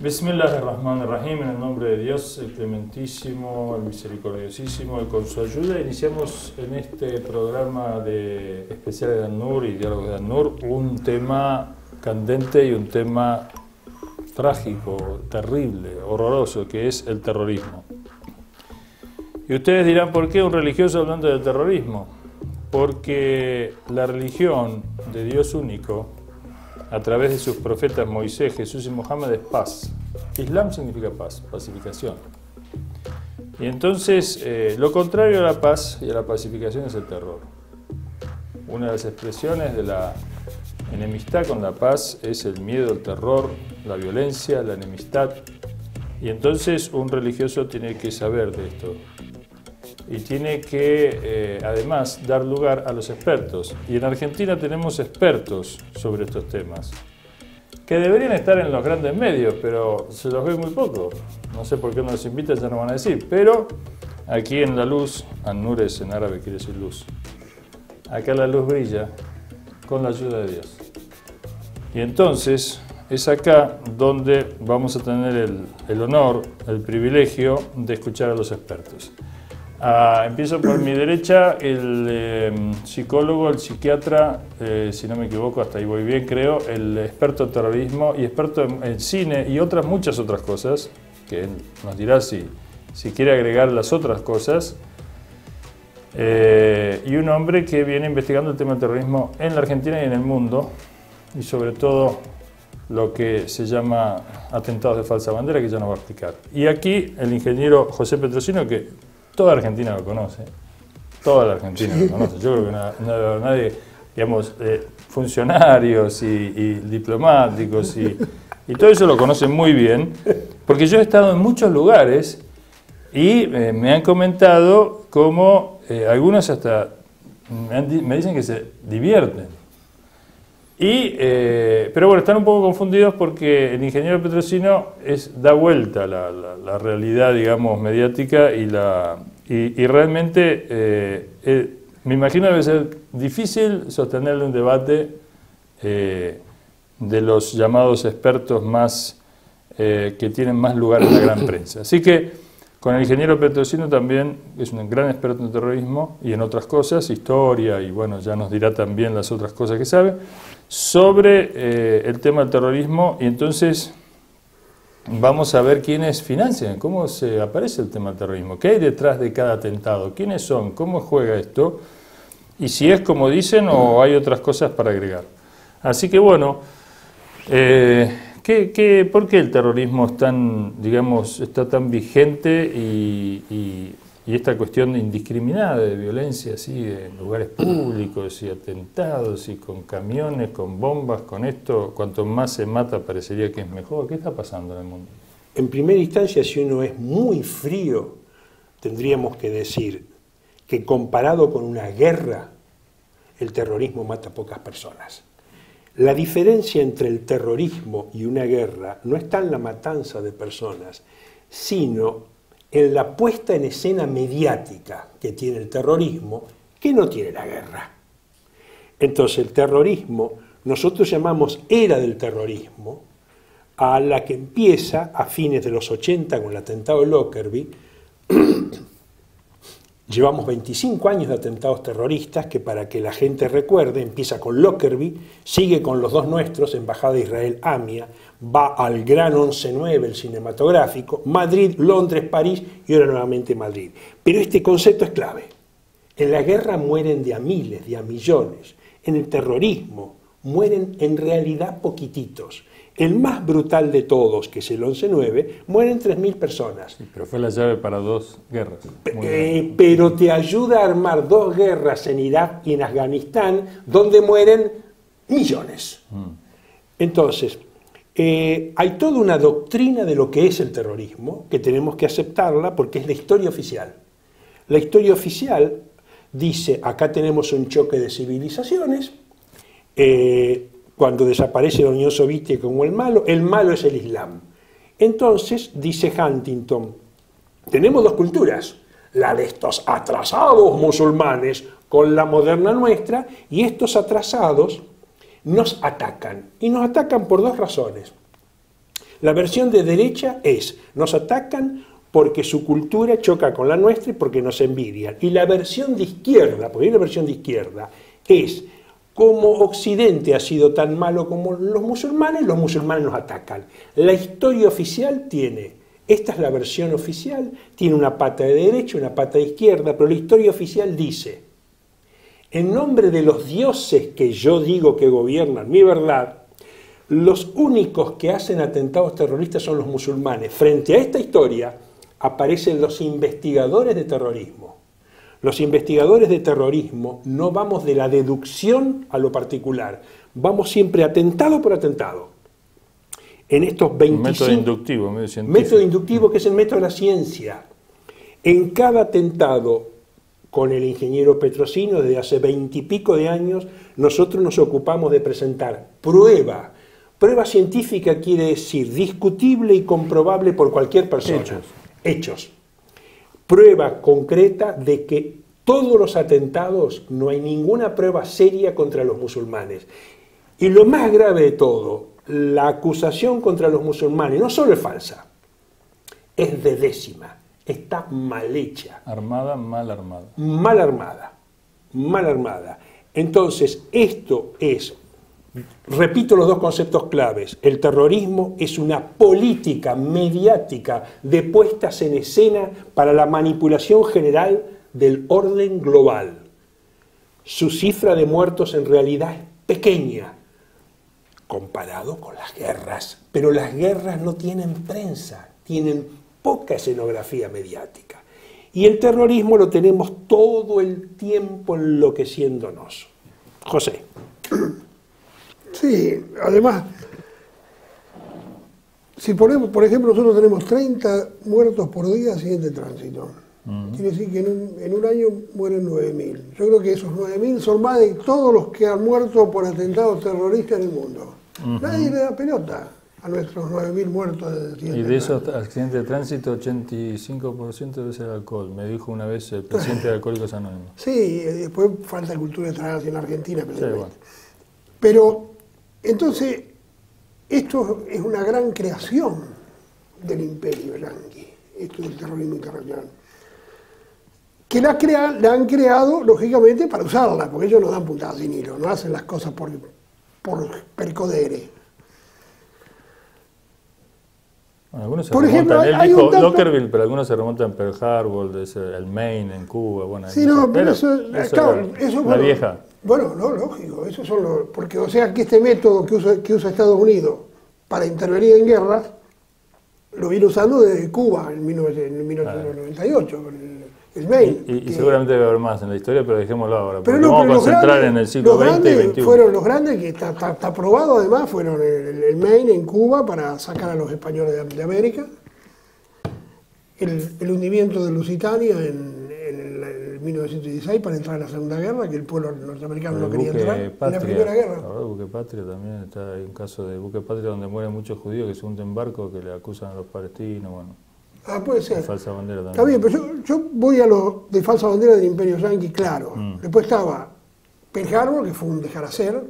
Bismillahirrahmanirrahim, en el nombre de Dios, el clementísimo, el misericordiosísimo, y con su ayuda iniciamos en este programa de especial de An-Nur y diálogos de An-Nur un tema candente y un tema trágico, terrible, horroroso, que es el terrorismo. Y ustedes dirán, ¿por qué un religioso hablando del terrorismo? Porque la religión de Dios único, a través de sus profetas Moisés, Jesús y Mohammed, es paz. Islam significa paz, pacificación. Y entonces, lo contrario a la paz y a la pacificación es el terror. Una de las expresiones de la enemistad con la paz es el miedo, el terror, la violencia, la enemistad. Y entonces un religioso tiene que saber de esto. Y tiene que, además, dar lugar a los expertos. Y en Argentina tenemos expertos sobre estos temas, que deberían estar en los grandes medios, pero se los ve muy poco. No sé por qué no los invitan, ya no van a decir. Pero aquí en la luz, An-Nur en árabe quiere decir luz, acá la luz brilla con la ayuda de Dios. Y entonces es acá donde vamos a tener el honor, el privilegio de escuchar a los expertos. Empiezo por mi derecha, el psicólogo, el psiquiatra, si no me equivoco, hasta ahí voy bien creo, el experto en terrorismo y experto en cine y muchas otras cosas, que él nos dirá si quiere agregar las otras cosas, y un hombre que viene investigando el tema del terrorismo en la Argentina y en el mundo, y sobre todo lo que se llama atentados de falsa bandera, que ya nos va a explicar. Y aquí el ingeniero José Petrosino, que toda Argentina lo conoce, toda la Argentina lo conoce. Yo creo que no nadie, digamos, funcionarios y diplomáticos y todo eso lo conocen muy bien, porque yo he estado en muchos lugares y me han comentado cómo algunos hasta me dicen que se divierten. Pero bueno, están un poco confundidos porque el ingeniero Petrosino da vuelta la realidad, digamos, mediática y realmente me imagino debe ser difícil sostenerle un debate de los llamados expertos más que tienen más lugar en la gran prensa. Así que con el ingeniero Petrosino también, que es un gran experto en terrorismo y en otras cosas, historia, y bueno, ya nos dirá también las otras cosas que sabe, sobre el tema del terrorismo. Y entonces vamos a ver quiénes financian, cómo se aparece el tema del terrorismo, qué hay detrás de cada atentado, quiénes son, cómo juega esto, y si es como dicen o hay otras cosas para agregar. Así que bueno, ¿por qué el terrorismo es tan, digamos, está tan vigente y esta cuestión indiscriminada de violencia así en lugares públicos y atentados y con camiones, con bombas, con esto, cuanto más se mata parecería que es mejor? ¿Qué está pasando en el mundo? En primera instancia, si uno es muy frío, tendríamos que decir que comparado con una guerra, el terrorismo mata pocas personas. La diferencia entre el terrorismo y una guerra no está en la matanza de personas, sino en la puesta en escena mediática que tiene el terrorismo, que no tiene la guerra. Entonces el terrorismo, nosotros llamamos era del terrorismo, a la que empieza a fines de los 80 con el atentado de Lockerbie. Llevamos 25 años de atentados terroristas que, para que la gente recuerde, empieza con Lockerbie, sigue con los dos nuestros, Embajada de Israel, AMIA, va al Gran 11/9, el cinematográfico, Madrid, Londres, París y ahora nuevamente Madrid. Pero este concepto es clave. En la guerra mueren de a miles, de a millones. En el terrorismo mueren en realidad poquititos. El más brutal de todos, que es el 11/9, mueren 3.000 personas. Sí, pero fue la llave para dos guerras. Pero te ayuda a armar dos guerras en Irak y en Afganistán, donde mueren millones. Entonces, hay toda una doctrina de lo que es el terrorismo, que tenemos que aceptarla porque es la historia oficial. La historia oficial dice, acá tenemos un choque de civilizaciones, cuando desaparece la Unión Soviética como el malo es el Islam. Entonces, dice Huntington, tenemos dos culturas, la de estos atrasados musulmanes con la moderna nuestra, y estos atrasados nos atacan. Y nos atacan por dos razones. La versión de derecha es, nos atacan porque su cultura choca con la nuestra y porque nos envidian. Y la versión de izquierda, porque hay una versión de izquierda, es, como Occidente ha sido tan malo como los musulmanes nos atacan. La historia oficial tiene, esta es la versión oficial, tiene una pata de derecha, una pata de izquierda, pero la historia oficial dice, en nombre de los dioses que yo digo que gobiernan mi verdad, los únicos que hacen atentados terroristas son los musulmanes. Frente a esta historia aparecen los investigadores de terrorismo. Los investigadores de terrorismo no vamos de la deducción a lo particular, vamos siempre atentado por atentado. En estos 25... Método inductivo, medio científico. Método inductivo, que es el método de la ciencia. En cada atentado, con el ingeniero Petrosino, desde hace 20 y pico de años, nosotros nos ocupamos de presentar prueba. Prueba científica quiere decir discutible y comprobable por cualquier persona. Hechos. Prueba concreta de que todos los atentados no hay ninguna prueba seria contra los musulmanes. Y lo más grave de todo, la acusación contra los musulmanes no solo es falsa, es de décima, está mal hecha. Armada, mal armada. Mal armada, mal armada. Entonces, esto es, repito los dos conceptos claves, el terrorismo es una política mediática de puestas en escena para la manipulación general del orden global. Su cifra de muertos en realidad es pequeña, comparado con las guerras, pero las guerras no tienen prensa, tienen poca escenografía mediática. Y el terrorismo lo tenemos todo el tiempo enloqueciéndonos. José. Sí, además, si ponemos, por ejemplo, nosotros tenemos 30 muertos por día siguiente tránsito. Quiere decir que en un año mueren 9.000. Yo creo que esos 9.000 son más de todos los que han muerto por atentados terroristas en el mundo. Nadie le da pelota a nuestros 9.000 muertos de accidentes. Y de esos accidentes de tránsito, 85% debe ser alcohol. Me dijo una vez el presidente de Alcohólicos Anónimos. Sí, después falta cultura de tránsito en Argentina. Sí, bueno. Pero, entonces, esto es una gran creación del imperio yanqui, esto del terrorismo internacional. Que la han creado, lógicamente, para usarla, porque ellos no dan puntadas sin hilo, no hacen las cosas por percodere. Bueno, algunos se por ejemplo, remontan, él dijo Lockerbie, pero algunos se remontan Pearl Harbor, el Maine en Cuba. Bueno, sí, no, pero eso claro, la bueno, vieja. Bueno, no, lógico, eso son los, porque o sea que este método que usa Estados Unidos para intervenir en guerras, lo viene usando desde Cuba en 1998, con el Maine. Y seguramente debe haber más en la historia, pero dejémoslo ahora, porque no, vamos a pero concentrar en el siglo XX y XXI. Fueron los grandes, que está probado además, fueron el Maine en Cuba para sacar a los españoles de América, el hundimiento de Lusitania en 1916 para entrar en la Segunda Guerra, que el pueblo norteamericano no quería entrar, en la Primera Guerra. El buque Patria también, hay un caso de buque Patria donde mueren muchos judíos que se hunden barcos, que le acusan a los palestinos, bueno. Ah, puede ser. Falsa bandera también. Está bien, pero yo voy a lo de falsa bandera del Imperio Yanqui, claro. Después estaba Pearl Harbor, que fue un dejar hacer,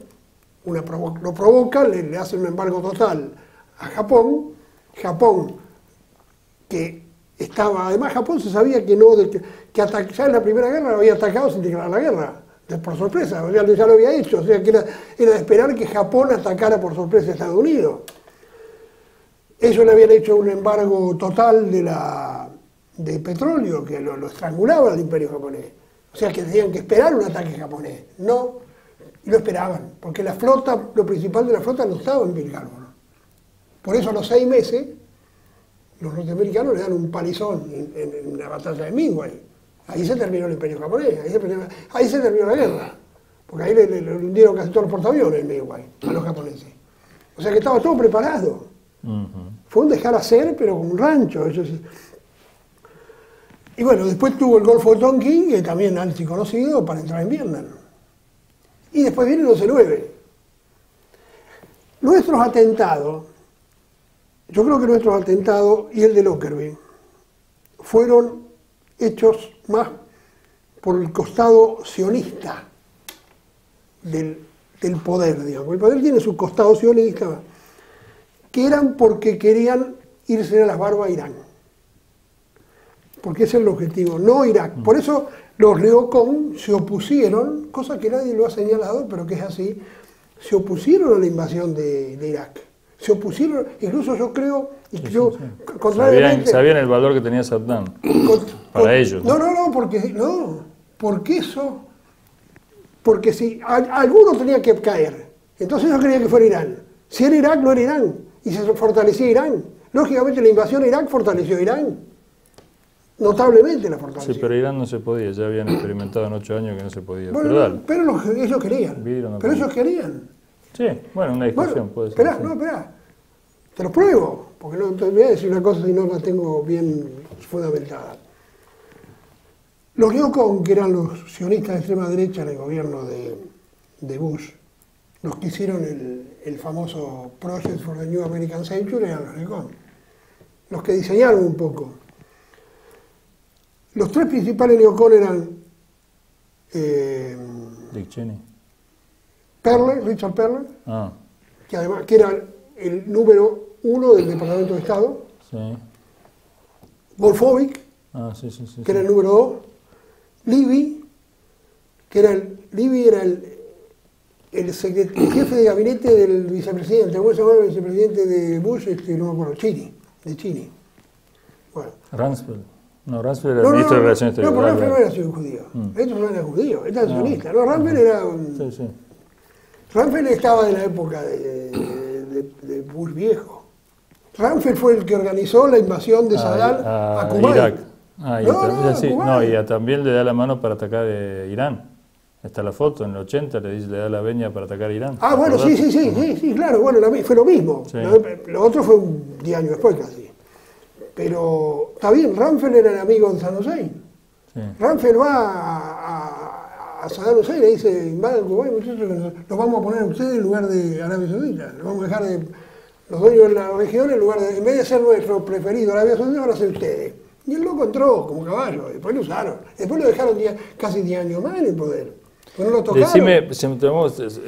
lo provoca, le hacen un embargo total a Japón, que estaba, además Japón se sabía que no, ya en la Primera Guerra había atacado sin declarar la guerra, por sorpresa, o sea, ya lo había hecho, o sea, que era de esperar que Japón atacara por sorpresa a Estados Unidos. Ellos le habían hecho un embargo total de petróleo, que lo estrangulaba al imperio japonés. O sea, que tenían que esperar un ataque japonés. No, y lo esperaban, porque la flota, lo principal de la flota no estaba en Pearl Harbor. Por eso a los 6 meses, los norteamericanos le dan un palizón en la batalla de Midway. Ahí se terminó el imperio japonés, ahí se terminó la guerra. Porque ahí le hundieron casi todos los portaaviones en Midway, a los japoneses. O sea que estaba todo preparado. Fue un dejar hacer, pero con un rancho, eso sí. Y bueno, después tuvo el Golfo de Tonkin, que también alto y conocido, para entrar en Vietnam. Y después viene el 11-9. Nuestros atentados, yo creo que nuestros atentados y el de Lockerbie fueron hechos más por el costado sionista del poder, digamos. El poder tiene su costado sionista, que eran porque querían irse a las barbas a Irán. Porque ese es el objetivo, no Irak. Por eso los neocon se opusieron, cosa que nadie lo ha señalado, pero que es así, se opusieron a la invasión de Irak. Se opusieron, incluso yo creo, y Sí, yo, sí, sí. contrariamente... Sabían el valor que tenía Saddam para ellos. No, porque si alguno tenía que caer, entonces ellos querían que fuera Irán. Si era Irak, no era Irán, y se fortalecía Irán. Lógicamente la invasión a Irak fortaleció a Irán. Notablemente la fortaleció. Sí, pero Irán no se podía, ya habían experimentado en 8 años que no se podía. Bueno, Pero dale. pero ellos querían. No Pero podía. ellos querían. Sí, bueno, una discusión Bueno, puede ser. esperá, sí. no, esperá. Te lo pruebo, porque no te voy a decir una cosa si no la tengo bien fundamentada. Los neocon, que eran los sionistas de extrema derecha en el gobierno de Bush, los que hicieron el famoso Project for the New American Century, eran los neocon. Los que diseñaron un poco. Los tres principales neocon eran Dick Cheney. Richard Perle, Ah, que era el número 1 del Departamento de Estado, sí. Wolfowitz, Sí, sí, sí. que era el número 2, Libby, que era el jefe de gabinete del vicepresidente, ¿cómo se llama el vicepresidente de Bush? No me acuerdo, Cheney. Bueno. Rumsfeld. No, Rumsfeld era el ministro de Relaciones No, pero Exteriores. Rumsfeld no era judío. Estos no eran judíos, eran sionistas. No, Rumsfeld era Sí, sí. Rumsfeld estaba en la época de Bush viejo. Rumsfeld fue el que organizó la invasión de Saddam a Kuwait. Irak. Y también le da la mano para atacar Irán. Está la foto, en el 80 le da la veña para atacar Irán. Ah, bueno, sí, claro, bueno, fue lo mismo. Sí. Lo otro fue 10 años después casi. Pero está bien, Rumsfeld era el amigo de Saddam Hussein. Sí. Rumsfeld va a Saddam Hussein y le dice, invadan Kuwait, muchachos, los vamos a poner a ustedes en lugar de Arabia Saudita. Los vamos a dejar de los dueños de la región en vez de ser nuestro preferido Arabia Saudita, van a ser ustedes. Y el loco entró como caballo, después lo usaron. Después lo dejaron casi 10 años más en el poder. Pues no lo tocaron. Decime,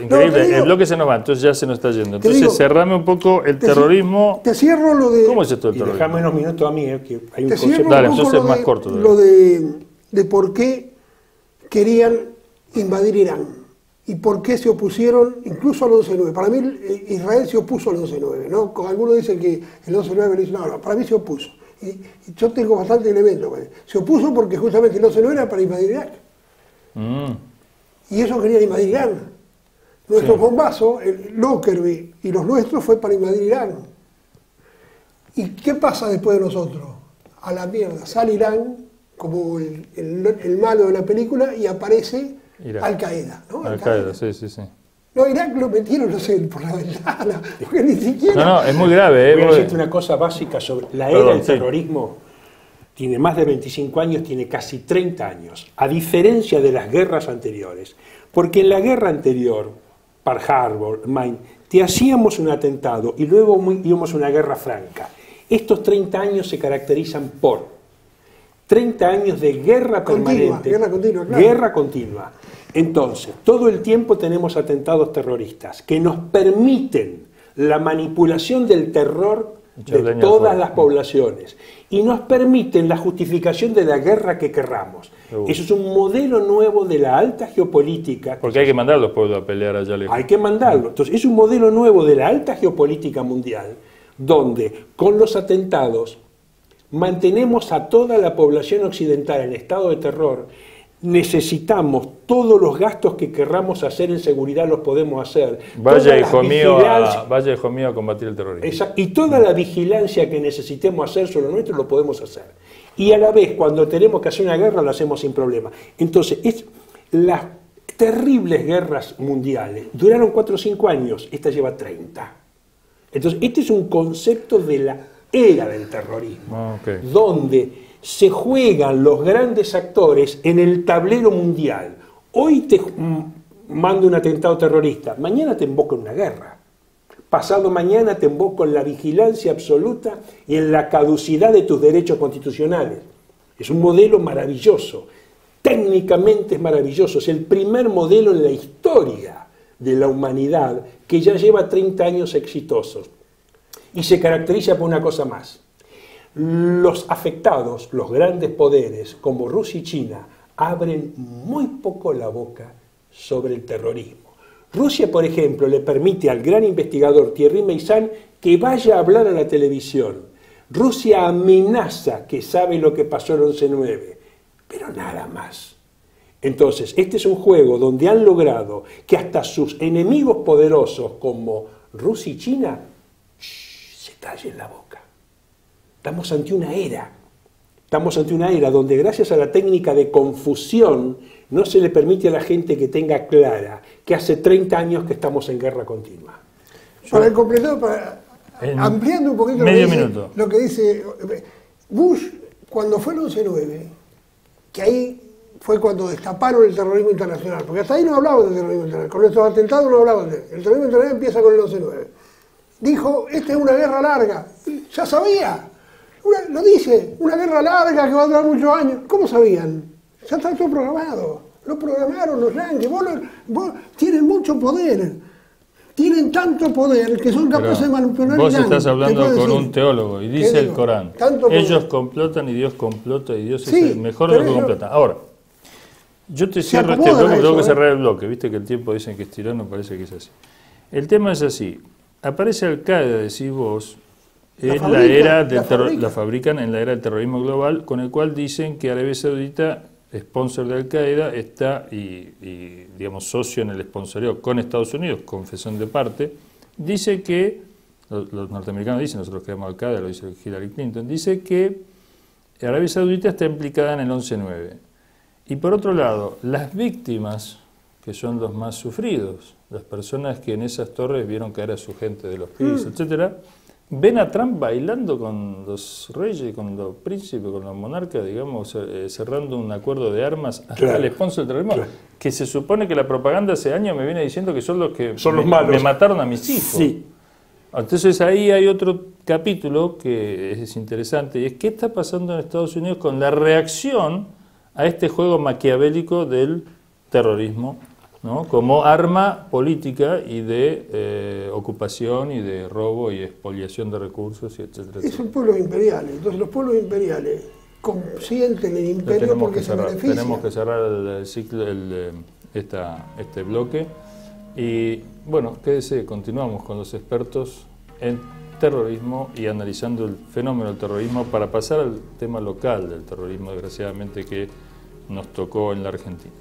increíble, digo, el bloque se nos va, entonces ya se nos está yendo. Entonces digo, cerrame un poco el terrorismo. Te cierro lo de... ¿Cómo es esto del Y terrorismo? dejame unos minutos a mí, que hay un Te cierro concepto. Dale, un poco entonces más corto lo de por qué querían invadir Irán y por qué se opusieron incluso al 11-9. Para mí Israel se opuso al 11-9, ¿no? Algunos dicen que el 11-9 le dice, no, para mí se opuso. Y yo tengo bastante elementos. Se opuso porque justamente el 11-9 era para invadir Irak. Y ellos querían invadir Irán. Nuestro bombazo, el Lockerbie y los nuestros, fue para invadir Irán. ¿Y qué pasa después de nosotros? A la mierda. Sale Irán como el malo de la película y aparece Irak. Al-Qaeda. ¿No? Al-Qaeda, sí, sí, sí. No, Irak lo metieron, no sé, por la ventana. Porque ni siquiera... No, es muy grave. Voy a decirte una cosa básica sobre la era del terrorismo. Tiene más de 25 años, tiene casi 30 años, a diferencia de las guerras anteriores. Porque en la guerra anterior, Pearl Harbor, Maine, te hacíamos un atentado y luego íbamos a una guerra franca. Estos 30 años se caracterizan por 30 años de guerra permanente. Guerra continua, claro. Guerra continua. Entonces, todo el tiempo tenemos atentados terroristas que nos permiten la manipulación del terror de todas las poblaciones y nos permiten la justificación de la guerra que querramos. Eso es un modelo nuevo de la alta geopolítica. Porque hay que mandar a los pueblos a pelear allá lejos. Hay que mandarlo. Entonces, es un modelo nuevo de la alta geopolítica mundial, donde con los atentados mantenemos a toda la población occidental en estado de terror. Necesitamos todos los gastos que querramos hacer en seguridad, los podemos hacer. Vaya hijo mío a combatir el terrorismo. Exacto, y toda la vigilancia que necesitemos hacer sobre lo nuestro lo podemos hacer. Y a la vez, cuando tenemos que hacer una guerra, lo hacemos sin problema. Entonces, las terribles guerras mundiales duraron 4 o 5 años, esta lleva 30. Entonces, este es un concepto de la era del terrorismo, donde se juegan los grandes actores en el tablero mundial. Hoy te mando un atentado terrorista, mañana te invoco en una guerra. Pasado mañana te invoco en la vigilancia absoluta y en la caducidad de tus derechos constitucionales. Es un modelo maravilloso, técnicamente es maravilloso, es el primer modelo en la historia de la humanidad que ya lleva 30 años exitosos. Y se caracteriza por una cosa más. Los afectados, los grandes poderes, como Rusia y China, abren muy poco la boca sobre el terrorismo. Rusia, por ejemplo, le permite al gran investigador Thierry Meyssan que vaya a hablar a la televisión. Rusia amenaza que sabe lo que pasó el 11/9, pero nada más. Entonces, este es un juego donde han logrado que hasta sus enemigos poderosos como Rusia y China se callen la boca. Estamos ante una era. Estamos ante una era donde gracias a la técnica de confusión no se le permite a la gente que tenga clara que hace 30 años que estamos en guerra continua. Para completar, ampliando un poquito lo que dice Bush, cuando fue el 11/9, que ahí fue cuando destaparon el terrorismo internacional, porque hasta ahí no hablaban del terrorismo internacional, con estos atentados no hablaban de él. El terrorismo internacional empieza con el 11/9. Dijo, esta es una guerra larga. Ya sabía. Lo dice, una guerra larga que va a durar muchos años. ¿Cómo sabían? Ya está todo programado. Lo programaron los yanquis. Vos tienen mucho poder. Tienen tanto poder que son capaces de manipular. Vos estás hablando con un teólogo y dice el Corán. Ellos complotan y Dios complota y Dios es el mejor de los que complotan. Ahora, yo te cierro este bloque, tengo que cerrar el bloque. Viste que el tiempo dicen que es tirano, parece que es así. El tema es así. Aparece Al-Qaeda, decís vos, en la era del la fabrican en la era del terrorismo global, con el cual dicen que Arabia Saudita, sponsor de Al-Qaeda, está y digamos socio en el sponsoreo con Estados Unidos, confesión de parte, dice que, los norteamericanos dicen, nosotros queremos Al-Qaeda, lo dice Hillary Clinton, dice que Arabia Saudita está implicada en el 11/9. Y por otro lado, las víctimas, que son los más sufridos, las personas que en esas torres vieron caer a su gente de los pisos, etcétera, ven a Trump bailando con los reyes, con los príncipes, con los monarcas, digamos, cerrando un acuerdo de armas hasta el sponsor del terrorismo, que se supone que la propaganda hace años me viene diciendo que son los que los malos. Me mataron a mis hijos. Sí. Entonces ahí hay otro capítulo que es interesante, y es qué está pasando en Estados Unidos con la reacción a este juego maquiavélico del terrorismo, ¿no? Como arma política y de ocupación y de robo y expoliación de recursos, y etcétera. Son pueblos imperiales, entonces los pueblos imperiales sienten el imperio porque se benefician. Tenemos que cerrar el ciclo, este bloque, y bueno, quédese, continuamos con los expertos en terrorismo y analizando el fenómeno del terrorismo para pasar al tema local del terrorismo, desgraciadamente, que nos tocó en la Argentina.